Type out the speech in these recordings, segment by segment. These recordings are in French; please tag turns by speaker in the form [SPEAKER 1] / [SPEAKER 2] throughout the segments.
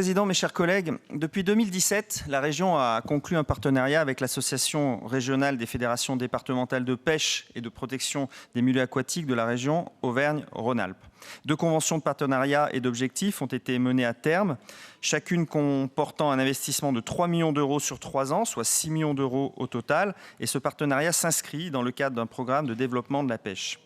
[SPEAKER 1] Président, mes chers collègues, depuis 2017, la région a conclu un partenariat avec l'Association régionale des fédérations départementales de pêche et de protection des milieux aquatiques de la région Auvergne-Rhône-Alpes. 2 conventions de partenariat et d'objectifs ont été menées à terme, chacune comportant un investissement de 3 millions d'euros sur 3 ans, soit 6 millions d'euros au total, et ce partenariat s'inscrit dans le cadre d'un programme de développement de la pêche.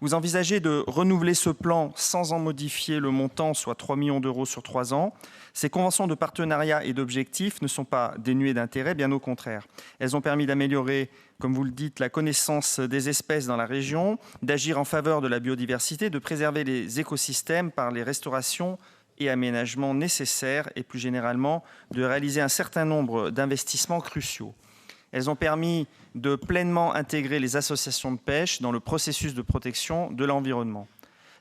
[SPEAKER 1] Vous envisagez de renouveler ce plan sans en modifier le montant, soit 3 millions d'euros sur 3 ans. Ces conventions de partenariat et d'objectifs ne sont pas dénuées d'intérêt, bien au contraire. Elles ont permis d'améliorer, comme vous le dites, la connaissance des espèces dans la région, d'agir en faveur de la biodiversité, de préserver les écosystèmes par les restaurations et aménagements nécessaires et plus généralement de réaliser un certain nombre d'investissements cruciaux. Elles ont permis de pleinement intégrer les associations de pêche dans le processus de protection de l'environnement.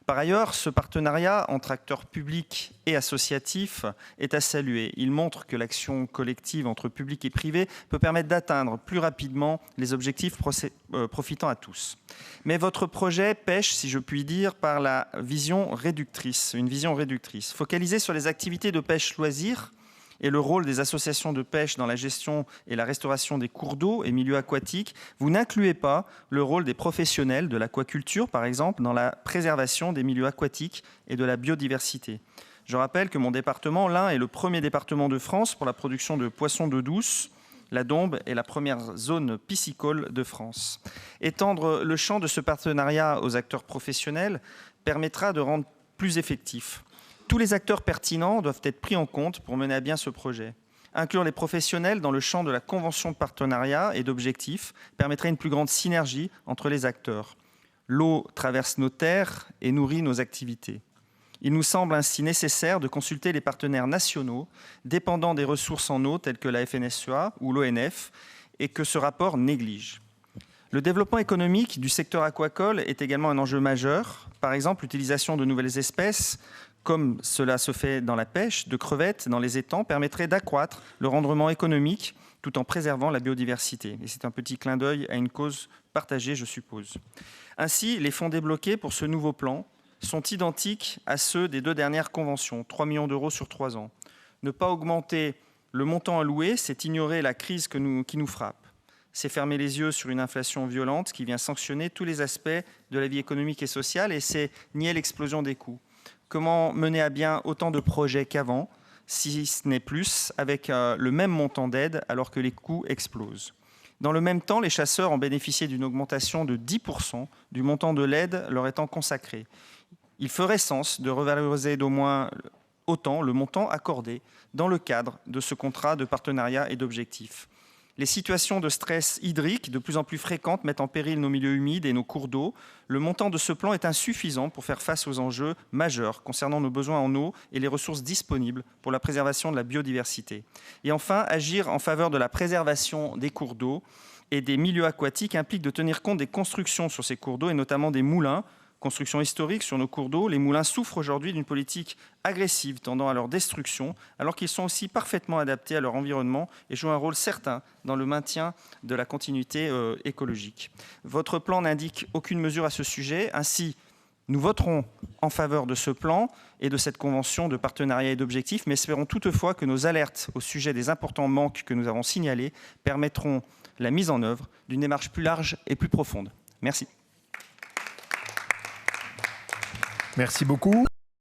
[SPEAKER 1] Par ailleurs, ce partenariat entre acteurs publics et associatifs est à saluer. Il montre que l'action collective entre public et privé peut permettre d'atteindre plus rapidement les objectifs profitant à tous. Mais votre projet pêche, si je puis dire, par la vision réductrice, une vision réductrice. Focalisée sur les activités de pêche loisirs, et le rôle des associations de pêche dans la gestion et la restauration des cours d'eau et milieux aquatiques, vous n'incluez pas le rôle des professionnels de l'aquaculture, par exemple, dans la préservation des milieux aquatiques et de la biodiversité. Je rappelle que mon département, l'Ain, est le premier département de France pour la production de poissons d'eau douce. La Dombes est la première zone piscicole de France. Étendre le champ de ce partenariat aux acteurs professionnels permettra de rendre plus effectif. Tous les acteurs pertinents doivent être pris en compte pour mener à bien ce projet. Inclure les professionnels dans le champ de la convention de partenariat et d'objectifs permettrait une plus grande synergie entre les acteurs. L'eau traverse nos terres et nourrit nos activités. Il nous semble ainsi nécessaire de consulter les partenaires nationaux dépendant des ressources en eau telles que la FNSEA ou l'ONF et que ce rapport néglige. Le développement économique du secteur aquacole est également un enjeu majeur. Par exemple, l'utilisation de nouvelles espèces, comme cela se fait dans la pêche, de crevettes dans les étangs, permettrait d'accroître le rendement économique tout en préservant la biodiversité. Et c'est un petit clin d'œil à une cause partagée, je suppose. Ainsi, les fonds débloqués pour ce nouveau plan sont identiques à ceux des 2 dernières conventions, 3 millions d'euros sur 3 ans. Ne pas augmenter le montant alloué, c'est ignorer la crise qui nous frappe. C'est fermer les yeux sur une inflation violente qui vient sanctionner tous les aspects de la vie économique et sociale, et c'est nier l'explosion des coûts. Comment mener à bien autant de projets qu'avant, si ce n'est plus, avec le même montant d'aide alors que les coûts explosent? Dans le même temps, les chasseurs ont bénéficié d'une augmentation de 10% du montant de l'aide leur étant consacré. Il ferait sens de revaloriser d'au moins autant le montant accordé dans le cadre de ce contrat de partenariat et d'objectifs. Les situations de stress hydrique de plus en plus fréquentes mettent en péril nos milieux humides et nos cours d'eau. Le montant de ce plan est insuffisant pour faire face aux enjeux majeurs concernant nos besoins en eau et les ressources disponibles pour la préservation de la biodiversité. Et enfin, agir en faveur de la préservation des cours d'eau et des milieux aquatiques implique de tenir compte des constructions sur ces cours d'eau et notamment des moulins. Construction historique sur nos cours d'eau, les moulins souffrent aujourd'hui d'une politique agressive tendant à leur destruction, alors qu'ils sont aussi parfaitement adaptés à leur environnement et jouent un rôle certain dans le maintien de la continuité écologique. Votre plan n'indique aucune mesure à ce sujet. Ainsi, nous voterons en faveur de ce plan et de cette convention de partenariat et d'objectifs, mais espérons toutefois que nos alertes au sujet des importants manques que nous avons signalés permettront la mise en œuvre d'une démarche plus large et plus profonde. Merci.
[SPEAKER 2] Merci beaucoup.